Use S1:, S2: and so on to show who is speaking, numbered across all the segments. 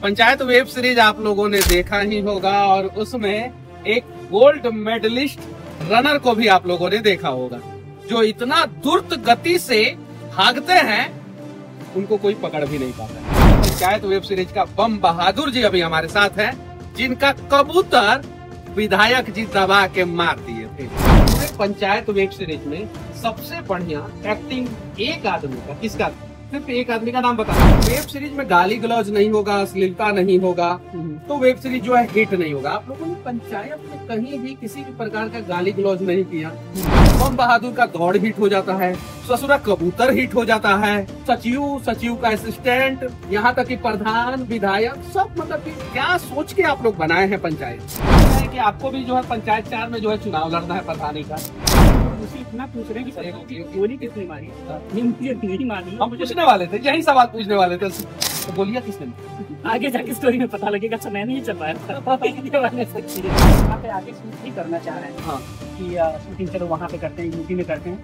S1: Panchayat web series आप लोगों ने देखा ही होगा और उसमें एक गोल्ड मेडलिस्ट रनर को भी आप लोगों ने देखा होगा जो इतना द्रुत गति से भागते हैं उनको कोई पकड़ भी नहीं पाता। पंचायत वेब सीरीज का बम बहादुर जी अभी हमारे साथ हैं जिनका कबूतर विधायक जी दबा के मार दिए थे। पंचायत वेब सीरीज में सबसे बढ़िया एक्टिंग एक आदमी का, किसका? सिर्फ एक आदमी का नाम बता। वेब सीरीज में गाली गलौज नहीं होगा, अश्लीलता नहीं होगा तो वेब सीरीज जो है हिट नहीं होगा। आप लोगों ने पंचायत में कहीं भी किसी भी प्रकार का गाली गलौज नहीं किया, बम बहादुर का दौड़ हिट हो जाता है, ससुरा कबूतर हिट हो जाता है, सचिव का असिस्टेंट, यहाँ तक कि प्रधान, विधायक, सब मतलब कि क्या सोच के आप लोग बनाए हैं पंचायत कि आपको भी जो है पंचायत 4 में जो है चुनाव लड़ना है प्रधानी का।
S2: इतना पूछ रहे हैं कि गोली किसने मारी? नहीं मारी।
S1: हम पूछने वाले थे, यही सवाल पूछने वाले थे, तो गोलियां किसने मारी?
S2: आगे जाके स्टोरी में पता लगेगा। अच्छा मैं नहीं चल पाया वहाँ पे आगे शूट नहीं करना चाह रहे हैं।
S1: हाँ
S2: कि शूटिंग चलो वहाँ पे करते हैं, यूपी में करते हैं।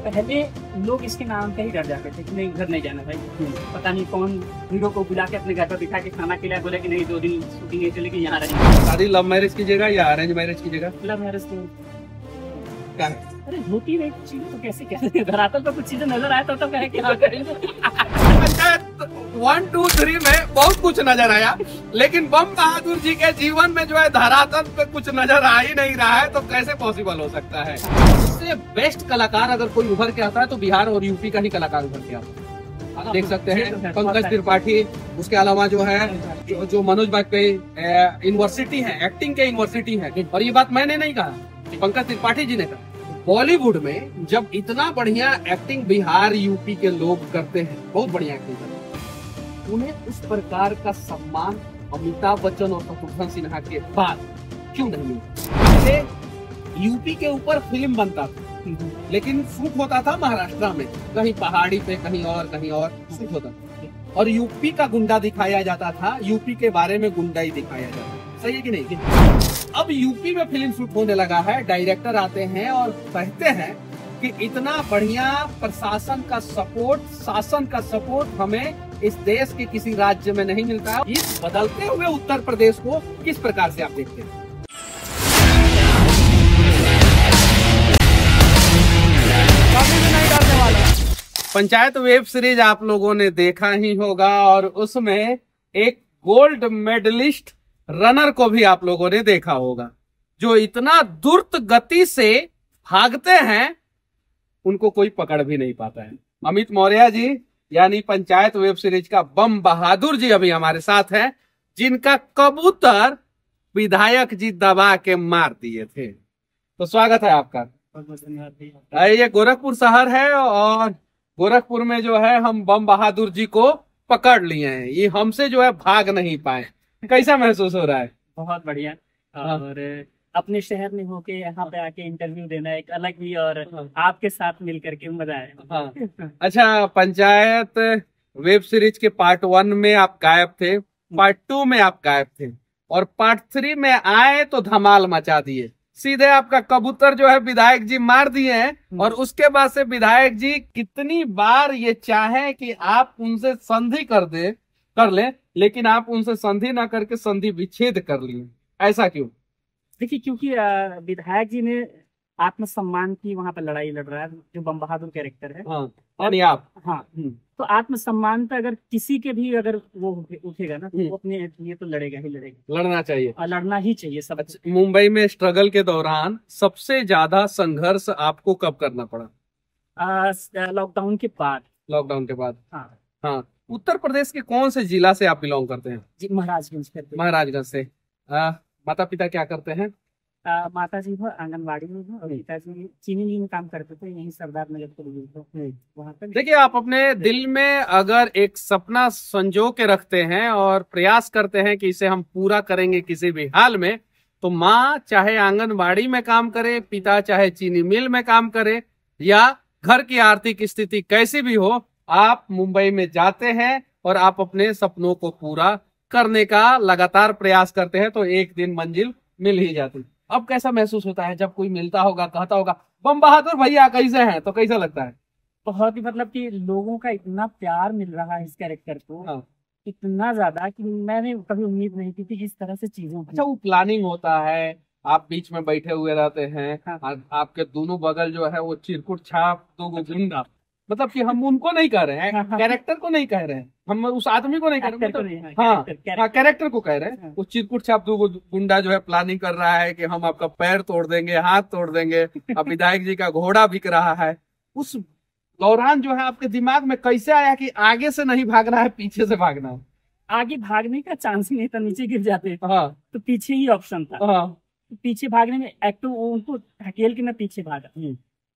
S2: पहले लोग इसके नाम पे ही डर जाते थे कि नहीं घर नहीं जाना भाई, पता नहीं कौन हीरो को बुला के अपने घर पर बिठा के खाना खिलाया, बोले कि नहीं 2 दिन शूटिंग नहीं चलेगी, यहाँ रहेंगे।
S1: शादी लव मैरिज की जगह या अरेंज मैरिज की जगह?
S2: लव मैरिज तो
S1: क्या है?
S2: अरे होती नहीं कुछ चीजें तो कैसे कैसे धरातल पर कुछ चीजें नजर आए तो कहे कि हाँ करेंगे।
S1: पंचायत 1, 2, 3 में बहुत कुछ नजर आया, लेकिन बम बहादुर जी के जीवन में जो है धरातल पे कुछ नजर आ ही नहीं रहा है, तो कैसे पॉसिबल हो सकता है? इससे बेस्ट कलाकार अगर कोई उभर के आता है तो बिहार और यूपी का ही कलाकार उभर के आता है। आप देख सकते हैं पंकज त्रिपाठी, उसके अलावा जो है जो मनोज वाजपेयी यूनिवर्सिटी है, एक्टिंग के यूनिवर्सिटी है। और ये बात मैंने नहीं कहा, पंकज त्रिपाठी जी ने कहा। बॉलीवुड में जब इतना बढ़िया एक्टिंग बिहार यूपी के लोग करते हैं, बहुत बढ़िया एक्टिंग करते हैं, उन्हें उस प्रकार का सम्मान अमिताभ बच्चन और शत्रुघ्न सिन्हा के बाद क्यों नहीं मिला? यूपी के ऊपर फिल्म बनता था लेकिन शूट होता था महाराष्ट्र में, कहीं पहाड़ी पे, कहीं और शूट होता था, और यूपी का गुंडा दिखाया जाता था, यूपी के बारे में गुंडाई दिखाया जाता था। सही है कि नहीं? अब यूपी में फिल्म शूट होने लगा है, डायरेक्टर आते हैं और कहते हैं कि इतना बढ़िया प्रशासन का सपोर्ट, शासन का सपोर्ट हमें इस देश के किसी राज्य में नहीं मिलता है। इस बदलते हुए उत्तर प्रदेश को किस प्रकार से आप देखते हैं? पंचायत वेब सीरीज आप लोगों ने देखा ही होगा और उसमें एक गोल्ड मेडलिस्ट रनर को भी आप लोगों ने देखा होगा जो इतना द्रुत गति से भागते हैं उनको कोई पकड़ भी नहीं पाता है। अमित मौर्य जी यानी पंचायत वेब सीरीज का बम बहादुर जी अभी हमारे साथ हैं जिनका कबूतर विधायक जी दबा के मार दिए थे। तो स्वागत है आपका। ये गोरखपुर शहर है और गोरखपुर में जो है हम बम बहादुर जी को पकड़ लिए हैं, ये हमसे जो है भाग नहीं पाए। कैसा महसूस हो रहा है?
S2: बहुत बढ़िया। और अपने शहर में होके यहाँ पे आके इंटरव्यू देना एक अलग ही, और आपके साथ मिलकर के मजा आया।
S1: हाँ। अच्छा, पंचायत वेब सीरीज के पार्ट 1 में आप गायब थे, पार्ट 2 में आप गायब थे और पार्ट 3 में आए तो धमाल मचा दिए। सीधे आपका कबूतर जो है विधायक जी मार दिए हैं और उसके बाद से विधायक जी कितनी बार ये चाहे कि आप उनसे संधि कर लें, लेकिन आप उनसे संधि ना करके संधि विच्छेद कर लिए। ऐसा क्यों?
S2: देखिए, क्योंकि विधायक जी ने आत्मसम्मान की वहां पर लड़ाई लड़ रहा है, जो बम बहादुर कैरेक्टर है।
S1: हाँ, यानी आप।
S2: हाँ, तो आत्मसम्मान पे अगर किसी के भी अगर वो उठेगा ना तो वो अपने लिए तो लड़ेगा ही लड़ेगा।
S1: लड़ना चाहिए
S2: और लड़ना ही चाहिए सब।
S1: अच्छा, मुंबई में स्ट्रगल के दौरान सबसे ज्यादा संघर्ष आपको कब करना पड़ा?
S2: लॉकडाउन के बाद।
S1: लॉकडाउन के बाद।
S2: हाँ
S1: हाँ। उत्तर प्रदेश के कौन से जिला से आप बिलोंग करते हैं?
S2: जी, महाराजगंज करते।
S1: महाराजगंज से। माता पिता क्या करते हैं?
S2: माता जी हो आंगनबाड़ी में हो और पिताजी चीनी मिल में काम करते थे, यही सरदार नगर पर वहाँ पर।
S1: देखिए, आप अपने दिल में अगर एक सपना संजो के रखते हैं और प्रयास करते हैं कि इसे हम पूरा करेंगे किसी भी हाल में, तो माँ चाहे आंगनबाड़ी में काम करे, पिता चाहे चीनी मिल में काम करे, या घर की आर्थिक स्थिति कैसी भी हो, आप मुंबई में जाते हैं और आप अपने सपनों को पूरा करने का लगातार प्रयास करते हैं, तो एक दिन मंजिल मिल ही जाती। अब कैसा महसूस होता है जब कोई मिलता होगा, कहता होगा बम बहादुर भैया कैसे हैं, तो कैसा लगता है?
S2: बहुत ही मतलब कि लोगों का इतना प्यार मिल रहा है इस कैरेक्टर को।
S1: हाँ।
S2: इतना ज्यादा कि मैंने कभी उम्मीद नहीं की थी कि इस तरह से चीजें होंगी।
S1: अच्छा, वो प्लानिंग होता है, आप बीच में बैठे हुए रहते हैं,
S2: हाँ।
S1: आपके दोनों बगल जो है वो चिरकुट छाप दो गुंडा, मतलब कि हम उनको नहीं कह रहे हैं,
S2: हाँ, हाँ।
S1: कैरेक्टर को नहीं कह रहे हैं, हम उस आदमी को नहीं कह रहे
S2: एक्टर को
S1: मतलब,
S2: नहीं, हाँ,
S1: हाँ
S2: कैरेक्टर।
S1: हाँ, कैरेक्टर को कह रहे हैं।
S2: हाँ।
S1: वो चिरकुट छाप दो गुंडा जो है प्लानिंग कर रहा है कि हम आपका पैर तोड़ देंगे, हाथ तोड़ देंगे, अब विधायक जी का घोड़ा बिक रहा है। उस दौरान जो है आपके दिमाग में कैसे आया कि आगे से नहीं भागना है, पीछे से भागना है?
S2: आगे भागने का चांस ही नहीं था, नीचे गिर जाते
S1: हाँ
S2: तो पीछे ही ऑप्शन था।
S1: हाँ।
S2: तो पीछे भागने में एक तो उनको ढकेल के मैं पीछे भागा,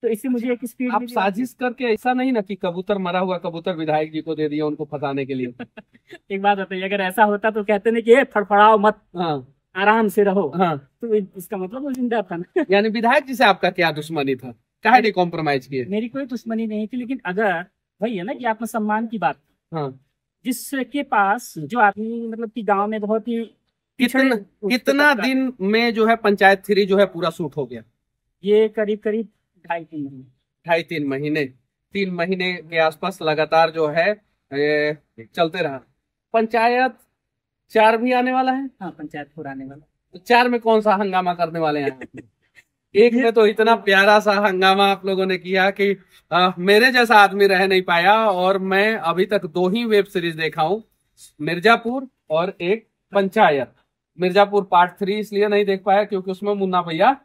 S2: तो इससे मुझे एक स्पीड
S1: आप साजिश करके, ऐसा नहीं ना कि कबूतर, मरा हुआ कबूतर विधायक जी को दे दिया उनको फंसाने के लिए?
S2: एक बात बताइए, अगर ऐसा होता तो कहते नहीं कि "ए, फड़फड़ाओ मत,
S1: हाँ
S2: आराम से रहो"।
S1: हाँ।
S2: तो इसका मतलब वो जिंदा था ना।
S1: यानी विधायक जी से आपका क्या दुश्मनी था, काहे नहीं कॉम्प्रोमाइज किए?
S2: मेरी कोई दुश्मनी नहीं थी, लेकिन अगर वही है ना कि आत्मसम्मान की बात,
S1: हाँ।
S2: जिसके पास जो आदमी मतलब कि गांव में बहुत ही
S1: कितना कितना दिन में जो है पंचायत 3 जो है पूरा शूट हो गया?
S2: ये करीब करीब 2.5-3 महीने।
S1: 2.5-3 महीने, 3 महीने के आसपास लगातार जो है चलते रहा। पंचायत 4 भी आने वाला है।
S2: हाँ, पंचायत 4 आने वाला।
S1: तो 4 में कौन सा हंगामा करने वाले हैं? एक में तो इतना प्यारा सा हंगामा आप लोगों ने किया कि मेरे जैसा आदमी रह नहीं पाया, और मैं अभी तक 2 ही वेब सीरीज देखा हूँ, मिर्जापुर और एक पंचायत। मिर्जापुर पार्ट 3 इसलिए नहीं देख पाया क्योंकि उसमें मुन्ना भैया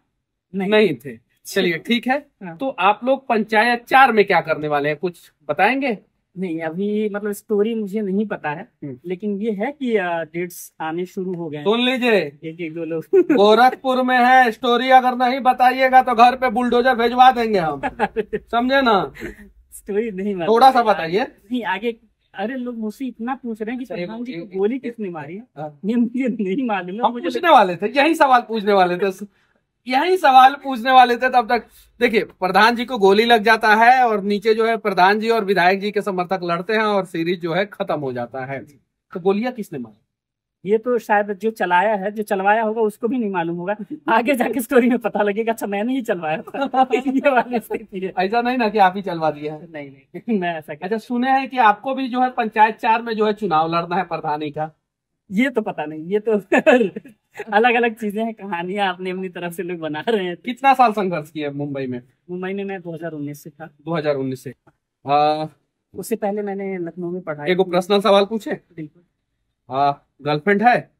S1: नहीं थे। चलिए ठीक है।
S2: हाँ।
S1: तो आप लोग पंचायत 4 में क्या करने वाले हैं, कुछ बताएंगे?
S2: नहीं, अभी मतलब स्टोरी मुझे नहीं पता है, लेकिन ये है कि डेट्स आने शुरू हो गए हैं।
S1: सुन लीजिए,
S2: एक एक दो लोग
S1: गोरखपुर में है स्टोरी, अगर नहीं बताइएगा तो घर पे बुलडोजर भेजवा देंगे हम, समझे ना?
S2: स्टोरी नहीं मालूम।
S1: थोड़ा सा बताइए।
S2: नहीं आगे। अरे लोग मुझसे इतना पूछ रहे हैं कि प्रधान जी को गोली किसने मारी है,
S1: हाँ।
S2: ये मुझे नहीं मालूम है।
S1: हम पूछने वाले थे, यही सवाल पूछने वाले थे, यही सवाल पूछने वाले थे। तब तक देखिए, प्रधान जी को गोली लग जाता है और नीचे जो है प्रधान जी और विधायक जी के समर्थक लड़ते हैं और सीरीज जो है खत्म हो जाता है। तो गोलियां किसने मारी?
S2: ये तो शायद जो चलाया है, जो चलवाया होगा उसको भी नहीं मालूम होगा। आगे जाके स्टोरी में पता लगेगा, अच्छा मैंने ही चलवाया था। ये वाली स्थिति है।
S1: ऐसा नहीं ना कि आप ही चलवा दिए हैं?
S2: नहीं, मैं ऐसा
S1: अच्छा, सुने हैं कि आपको भी जो है पंचायत 4 में जो है चुनाव लड़ना है प्रधानी का?
S2: ये तो पता नहीं, ये तो अलग अलग चीजें हैं, कहानियां अपनी अपनी तरफ से लोग बना रहे हैं।
S1: कितना साल संघर्ष किया मुंबई में?
S2: मुंबई में मैं 2019 से था।
S1: 2019 से।
S2: उससे पहले मैंने लखनऊ में पढ़ाई।
S1: एक पर्सनल सवाल पूछे?
S2: बिल्कुल।
S1: गर्लफ्रेंड है?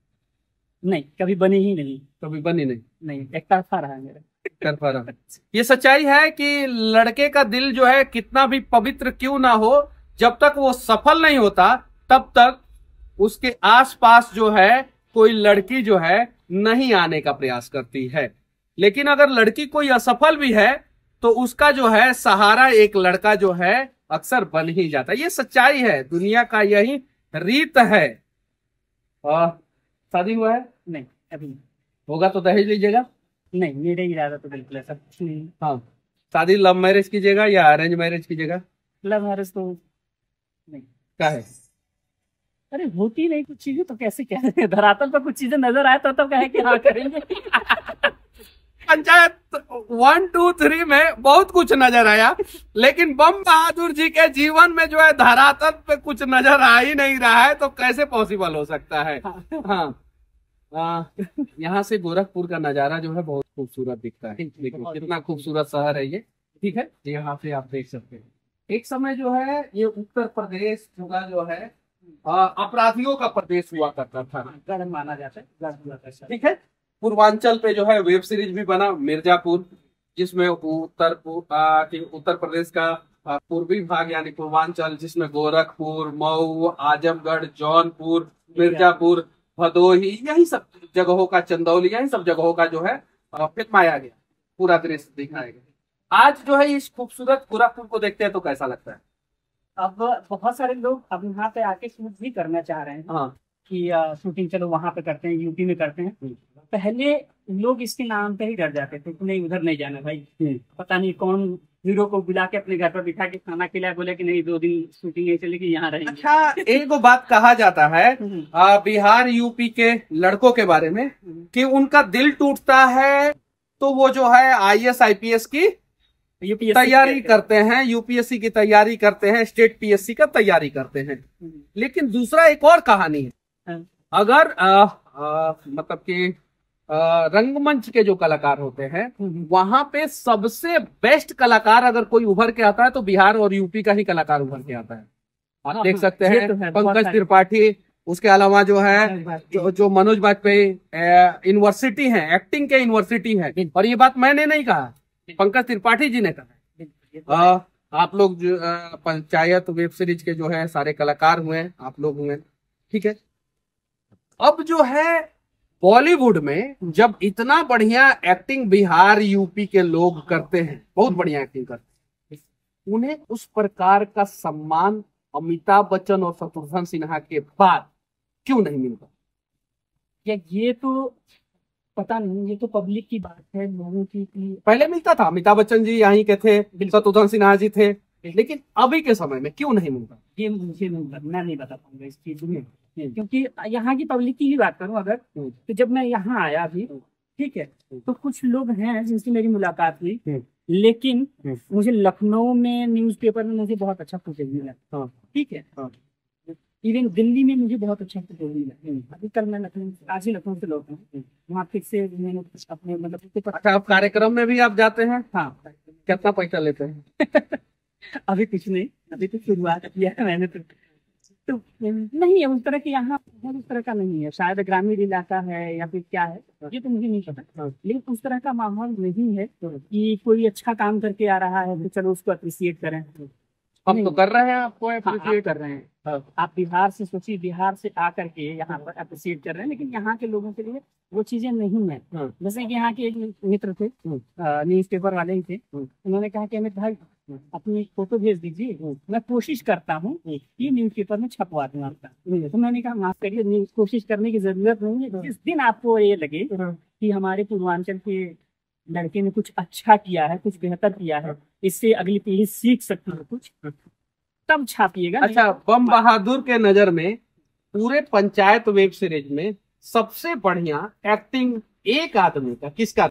S2: नहीं, कभी बनी ही नहीं।
S1: कभी बनी नहीं?
S2: एक तरफा रहा है मेरा।
S1: तरफा रहा। ये सच्चाई है कि लड़के का दिल जो है कितना भी पवित्र क्यों ना हो, जब तक वो सफल नहीं होता तब तक उसके आसपास जो है कोई लड़की जो है नहीं आने का प्रयास करती है। लेकिन अगर लड़की कोई असफल भी है तो उसका जो है सहारा एक लड़का जो है अक्सर बन ही जाता है। ये सच्चाई है, दुनिया का यही रीत है। शादी हुआ है?
S2: नहीं, अभी नहीं।
S1: होगा तो दहेज लीजिएगा?
S2: नहीं, मेरे इरादा तो बिल्कुल ऐसा कुछ नहीं।
S1: हाँ। शादी लव मैरिज कीजिएगा या अरेंज मैरिज कीजिएगा?
S2: लव मैरिज तो नहीं।
S1: क्या है?
S2: अरे होती नहीं कुछ चीजें तो कैसे कह रहे हैं, धरातल पर कुछ चीजें नजर आए तो कहे कि हाँ करेंगे।
S1: पंचायत 1, 2, 3 में बहुत कुछ नजर आया, लेकिन बम बहादुर जी के जीवन में जो है धरातल पे कुछ नजर आ ही नहीं रहा है, तो कैसे पॉसिबल हो सकता है? हाँ। यहाँ से गोरखपुर का नजारा जो है बहुत खूबसूरत दिखता है। देखो कितना खूबसूरत शहर है ये। ठीक है, यहाँ से आप देख सकते हैं। एक समय जो है ये उत्तर प्रदेश जो है अपराधियों का प्रदेश हुआ करता था,
S2: गढ़ माना जाता है, गढ़ हुआ करता है।
S1: ठीक है। पूर्वांचल पे जो है वेब सीरीज भी बना मिर्जापुर, जिसमें उत्तर प्रदेश का पूर्वी भाग यानी पूर्वांचल, जिसमें गोरखपुर, मऊ, आजमगढ़, जौनपुर, मिर्जापुर, भदोही, यही सब जगहों का, चंदौली, यही सब जगहों का जो है फिल्माया गया, पूरा दृश्य दिखाया गया। आज जो है इस खूबसूरत गोरखपुर को देखते हैं तो कैसा लगता है?
S2: अब बहुत सारे लोग अब यहाँ पे आके शूट भी करना चाह रहे हैं।
S1: हाँ।
S2: कि शूटिंग चलो वहां पे करते हैं, यूपी में करते हैं। पहले लोग इसके नाम पे ही डर जाते थे कि नहीं उधर नहीं जाना भाई, पता नहीं कौन हीरो को बुला के अपने घर पर बिठा के खाना खिलाया, बोले कि नहीं 2 दिन शूटिंग नहीं चलेगी, यहाँ रहेंगे।
S1: अच्छा, एक बात कहा जाता है बिहार यूपी के लड़कों के बारे में कि उनका दिल टूटता है तो वो जो है IAS IPS की
S2: यूपीएससी
S1: तैयारी करते हैं, यूपीएससी की तैयारी करते हैं, स्टेट पीएससी का तैयारी करते हैं। लेकिन दूसरा एक और कहानी है,
S2: हाँ।
S1: अगर मतलब कि रंगमंच के जो कलाकार होते हैं वहां पे सबसे बेस्ट कलाकार अगर कोई उभर के आता है तो बिहार और यूपी का ही कलाकार उभर के आता है। आप देख सकते
S2: ये
S1: हैं
S2: तो है, बहुत
S1: पंकज
S2: सारे।
S1: त्रिपाठी, उसके अलावा जो है जो मनोज बाजपेयी, यूनिवर्सिटी है, एक्टिंग के यूनिवर्सिटी है। और ये बात मैंने नहीं कहा, पंकज त्रिपाठी जी ने कहा। आप लोग जो पंचायत वेब सीरीज के जो है सारे कलाकार हुए, आप लोग हुए, ठीक है। अब जो है बॉलीवुड में जब इतना बढ़िया एक्टिंग बिहार यूपी के लोग करते हैं, बहुत बढ़िया एक्टिंग करते हैं, उन्हें उस प्रकार का सम्मान अमिताभ बच्चन और शत्रुघ्न सिन्हा के बाद क्यों नहीं मिलता?
S2: ये तो पता नहीं, ये तो पब्लिक की बात है, लोगों की
S1: पहले मिलता था, अमिताभ बच्चन जी यहीं के थे, शत्रुघ्न सिन्हा जी थे, लेकिन अभी के समय में क्यों नहीं मिलता?
S2: ये मुझे नहीं पता, मैं नहीं बता पाऊंगा इस चीज में, क्योंकि यहाँ की पब्लिक की ही बात करूँ अगर, तो जब मैं यहाँ आया अभी, ठीक है, तो कुछ लोग हैं जिनसे मेरी मुलाकात हुई, लेकिन मुझे लखनऊ में न्यूज़पेपर में मुझे बहुत अच्छा फुटेज मिला, ठीक है। इवन दिल्ली में मुझे बहुत अच्छा फुटेज मिला। अभी कल मैं लखनऊ, आज ही लखनऊ से लौटा हूँ, वहाँ फिर से मैंने अपने मतलब
S1: अच्छा, आप कार्यक्रम में भी आप जाते हैं?
S2: हाँ।
S1: कितना पैसा लेते हैं?
S2: अभी कुछ नहीं, अभी तो शुरुआत किया है मैंने, तो नहीं है उस तरह की, यहाँ उस तरह का नहीं है, शायद ग्रामीण इलाका है या फिर क्या है, ये तो मुझे नहीं पता, लेकिन उस तरह का माहौल नहीं है कि कोई अच्छा काम करके आ रहा है तो चलो उसको अप्रिशिएट करें।
S1: हम तो कर रहे हैं, आपको
S2: आप
S1: अप्रिशिएट
S2: कर रहे हैं, आप बिहार से सोचिए, बिहार से आकर के यहाँ पर अप्रिशिएट कर रहे हैं, लेकिन यहाँ के लोगों के लिए वो चीजें नहीं है। जैसे कि यहाँ के एक मित्र थे, न्यूज़पेपर वाले ही थे, उन्होंने कहा कि अमित भाई अपनी फोटो भेज दीजिए, मैं कोशिश करता हूँ कि न्यूज़पेपर में छपवा दूँ आपका। तो मैंने कहा माफ करिए, कोशिश करने की जरूरत नहीं है, जिस दिन आपको ये लगे कि हमारे पूर्वांचल के लड़के ने कुछ अच्छा किया है, कुछ बेहतर किया है, इससे अगली पीढ़ी सीख सकती है कुछ, तब छापिएगा।
S1: अच्छा, बम बहादुर के नजर में पूरे पंचायत वेब सीरीज में सबसे बढ़िया एक्टिंग एक आदमी का किसका?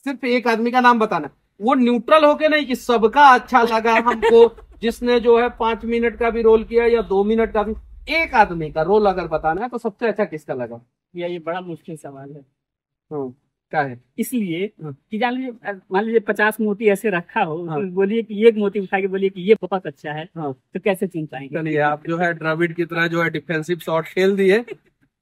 S1: सिर्फ एक आदमी का नाम बताना, वो न्यूट्रल होके नहीं कि सबका अच्छा लगा हमको, जिसने जो है 5 मिनट का भी रोल किया या 2 मिनट का भी, एक आदमी का रोल अगर बताना है तो सबसे अच्छा किसका लगा?
S2: ये बड़ा मुश्किल सवाल है।
S1: क्या है?
S2: इसलिए कि जान लीजिए, मान लीजिए 50 मोती ऐसे रखा हो, तो बोलिए कि एक मोती उठा के बोलिए कि ये बहुत अच्छा है, तो कैसे चुन पाएंगे?
S1: चलिए, आप जो है द्रविड़ की तरह जो है डिफेंसिव शॉट खेल दिए,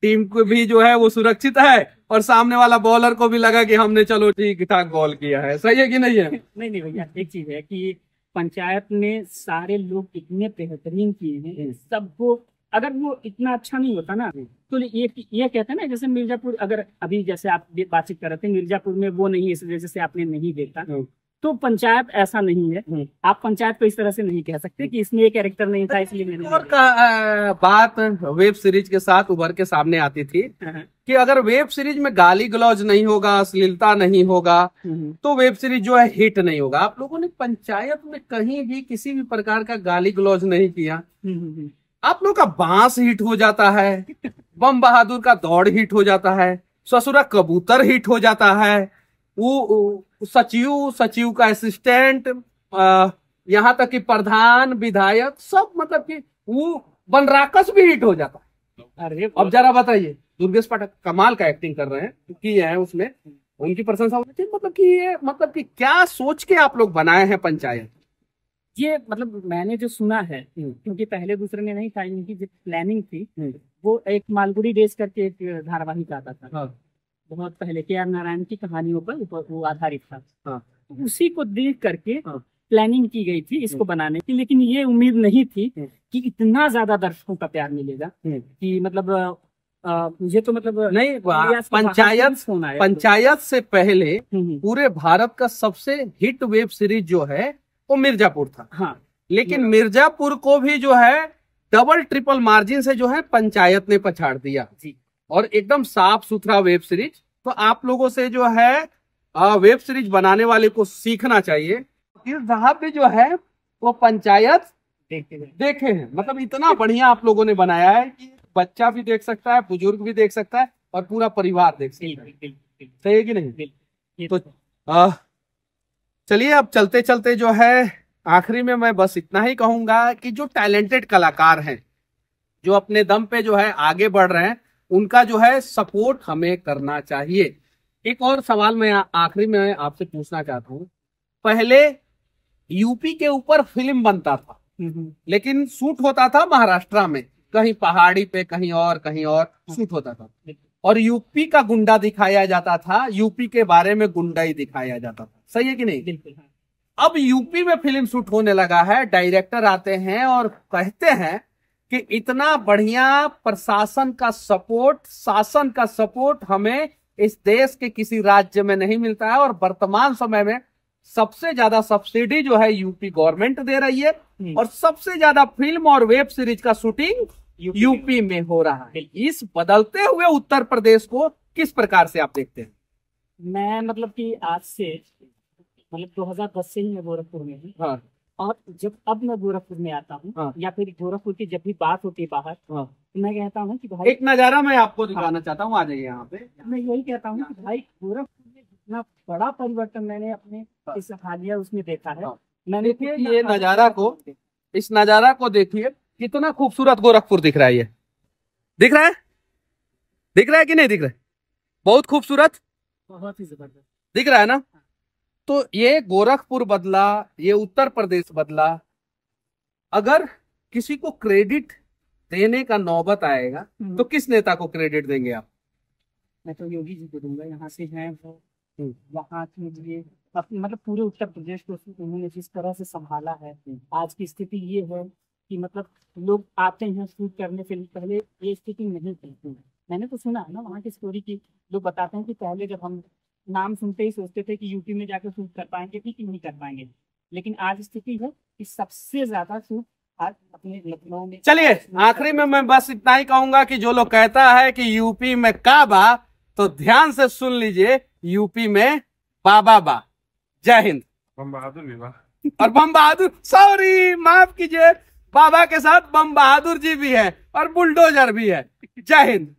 S1: टीम को भी जो है वो सुरक्षित है और सामने वाला बॉलर को भी लगा कि हमने चलो ठीक ठाक बॉल किया है। सही है कि नहीं है?
S2: नहीं भैया, एक चीज है कि पंचायत में सारे लोग इतने बेहतरीन किए हैं, सबको अगर वो इतना अच्छा नहीं होता ना, तो ये कहते हैं ना, जैसे मिर्जापुर, अगर अभी जैसे आप बातचीत कर रहे थे, मिर्जापुर में वो नहीं, इस वजह से आपने नहीं देखा, तो पंचायत ऐसा नहीं है। आप पंचायत को इस तरह से नहीं कह सकते कि इसमें एक कैरेक्टर नहीं था इसलिए मैंने।
S1: और बात वेब सीरीज के साथ उभर के सामने आती थी कि अगर वेब सीरीज में गाली गलौज नहीं होगा, अश्लीलता नहीं होगा, तो वेब सीरीज जो है हिट नहीं होगा। आप लोगों ने पंचायत में कहीं भी किसी भी प्रकार का गाली गलौज नहीं किया, आप लोग का बांस हिट हो जाता है, बम बहादुर का दौड़ हिट हो जाता है, ससुरा कबूतर हिट हो जाता है, वो सचिव का असिस्टेंट, यहाँ तक कि प्रधान, विधायक, सब मतलब कि वो बनराकस भी हिट हो जाता है।
S2: अरे
S1: अब जरा बताइए, दुर्गेश पाठक कमाल का एक्टिंग कर रहे हैं, किए हैं, उसमें उनकी प्रशंसा होनी चाहिए। मतलब कि क्या सोच के आप लोग बनाए हैं पंचायत?
S2: ये मतलब मैंने जो सुना है, क्योंकि पहले दूसरे ने नहीं था, इनकी जो प्लानिंग थी, वो एक मालगुड़ी डेज करके एक धारावाहिक आता था, बहुत पहले, के आर नारायण की कहानियों पर वो आधारित था। उसी को देख करके प्लानिंग की गई थी इसको बनाने की, लेकिन ये उम्मीद नहीं थी कि इतना ज्यादा दर्शकों का प्यार मिलेगा, कि मतलब मुझे तो मतलब
S1: नहीं, पंचायत से पहले पूरे भारत का सबसे हिट वेब सीरीज जो है वो मिर्जापुर था।
S2: हाँ,
S1: लेकिन मिर्जापुर को भी जो है डबल ट्रिपल मार्जिन से जो है पंचायत ने पछाड़ दिया
S2: जी, और
S1: एकदम साफ सुथरा वेब सीरीज। तो आप लोगों से जो है वेब सीरीज बनाने वाले को सीखना चाहिए। साहब भी जो है वो पंचायत देखे हैं, मतलब इतना बढ़िया आप लोगों ने बनाया है कि बच्चा भी देख सकता है, बुजुर्ग भी देख सकता है और पूरा परिवार देख सकता है। सही है कि नहीं? तो चलिए अब चलते चलते जो है आखिरी में मैं बस इतना ही कहूंगा कि जो टैलेंटेड कलाकार हैं, जो अपने दम पे जो है आगे बढ़ रहे हैं, उनका जो है सपोर्ट हमें करना चाहिए। एक और सवाल मैं आखिरी में आपसे पूछना चाहता हूँ। पहले यूपी के ऊपर फिल्म बनता था, लेकिन शूट होता था महाराष्ट्र में, कहीं पहाड़ी पे, कहीं और शूट होता था, और यूपी का गुंडा दिखाया जाता था, यूपी के बारे में गुंडाई दिखाया जाता था। सही है कि नहीं?
S2: बिल्कुल।
S1: अब यूपी में फिल्म शूट होने लगा है, डायरेक्टर आते हैं और कहते हैं कि इतना बढ़िया प्रशासन का सपोर्ट, शासन का सपोर्ट हमें इस देश के किसी राज्य में नहीं मिलता है, और वर्तमान समय में सबसे ज्यादा सब्सिडी जो है यूपी गवर्नमेंट दे रही है, और सबसे ज्यादा फिल्म और वेब सीरीज का शूटिंग यूपी में हो रहा है। इस बदलते हुए उत्तर प्रदेश को किस प्रकार से आप देखते हैं?
S2: मैं मतलब कि आज से 2010 से ही मैं गोरखपुर में हूँ।
S1: हाँ।
S2: और जब अब मैं गोरखपुर में आता हूँ,
S1: हाँ।
S2: या फिर गोरखपुर की जब भी बात होती है बाहर,
S1: हाँ।
S2: तो मैं कहता हूँ कि भाई,
S1: एक नजारा मैं आपको दिखाना चाहता हूँ, आ जाइए यहाँ पे।
S2: मैं यही कहता हूँ कि भाई गोरखपुर में जितना बड़ा परिवर्तन मैंने अपने इस हालिया उसमें देखा है।
S1: हाँ।
S2: मैंने
S1: देखिए ये नजारा को, इस नजारा को देखिए, कितना खूबसूरत गोरखपुर दिख रहा है। ये दिख रहा है, दिख रहा है कि नहीं दिख रहा है? बहुत खूबसूरत,
S2: बहुत ही जबरदस्त
S1: दिख रहा है ना? तो ये गोरखपुर बदला, ये उत्तर प्रदेश बदला। अगर किसी को क्रेडिट देने का नौबत आएगा तो किस नेता को क्रेडिट देंगे आप?
S2: मैं तो योगी जी को दूंगा। यहाँ से हैं वो, वहाँ के लिए मतलब पूरे उत्तर प्रदेश को उन्होंने जिस तरह से संभाला है। आज की स्थिति ये है कि मतलब लोग आते हैं शूट करने से पहले, ये स्थिति नहीं थी। मैंने तो सुना है ना वहाँ की स्टोरी की, लोग बताते हैं कि पहले जब हम नाम सुनते ही सोचते थे कि यूपी में जाकर शूट कर पाएंगे कि नहीं कर पाएंगे, लेकिन आज स्थिति है कि सबसे ज्यादा शूट आज अपने लखनऊ में।
S1: चलिए आखिरी में मैं बस इतना ही कहूंगा कि जो लोग कहता है कि यूपी में काबा, तो ध्यान से सुन लीजिए, यूपी में बाबा बा। जय हिंद।
S3: बम बहादुर भी बा,
S1: और बम बहादुर, सॉरी माफ कीजिए, बाबा के साथ बम बहादुर जी भी है और बुलडोजर भी है। जय हिंद।